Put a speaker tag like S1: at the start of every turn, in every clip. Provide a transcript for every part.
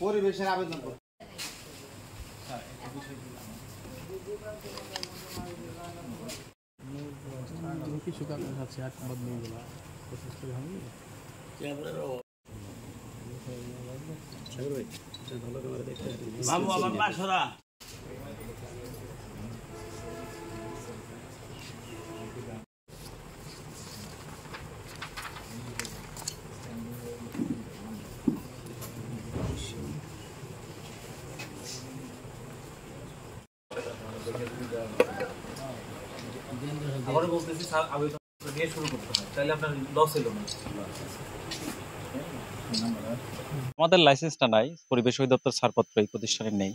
S1: পরিবেশের আবেদন কিছু কাগজ আছে বাবু আমার পাশরা বলতেছি স্যার আবেদন নিয়ে শুরু করতে হয়, তাহলে আপনার লস হলো না।
S2: আমাদের লাইসেন্সটা নাই, পরিবেশ অধিদপ্তর ছাড়পত্র এই প্রতিষ্ঠানের নেই।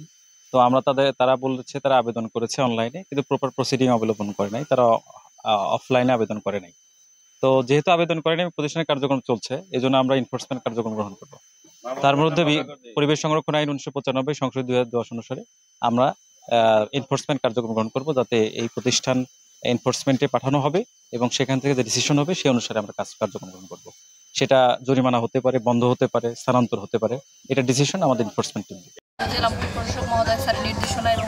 S2: তো আমরা তারা বলেছে তারা আবেদন করেছে অনলাইনে, কিন্তু প্রপার প্রসিডিং অবলম্বন করে নাই, তারা অফলাইনে আবেদন করে নাই। তো যেহেতু আবেদন করে নাই, প্রতিষ্ঠানের কার্যক্রম চলছে, এই জন্য আমরা এনফোর্সমেন্ট কার্যক্রম গ্রহণ করবো। তার মধ্যে পরিবেশ সংরক্ষণ আইন 1995 সংশোধিত 2010 অনুসারে আমরা এনফোর্সমেন্ট কার্যক্রম গ্রহণ করবো, যাতে এই প্রতিষ্ঠান এনফোর্সমেন্টে পাঠানো হবে এবং সেখান থেকে যে ডিসিশন হবে সেই অনুসারে আমরা কার্যক্রম গ্রহণ করবো। সেটা জরিমানা হতে পারে, বন্ধ হতে পারে, স্থানান্তর হতে পারে, এটা ডিসিশন আমাদের এনফোর্সমেন্ট টিম দিবে।
S3: জেলা প্রশাসক মহোদয় স্যারের নির্দেশনা এবং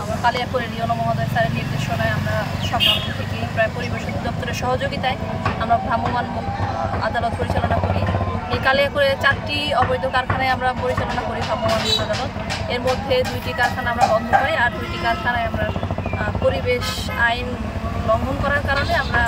S3: আমার কালিয়াকৈরের ইউনো মহোদয় স্যারের নির্দেশনায় আমরা সকাল থেকেই প্রায় পরিবেশ অধিদপ্তরের সহযোগিতায় আমরা ভ্রাম্যমাণ আদালত পরিচালনা করি। এই কালিয়াকৈরে 4টি অবৈধ কারখানায় আমরা পরিচালনা করি ভ্রাম্যমাণ আদালত। এর মধ্যে 2টি কারখানা আমরা বন্ধ করি, আর 2টি কারখানায় আমরা পরিবেশ আইন লঙ্ঘন করার কারণে আমরা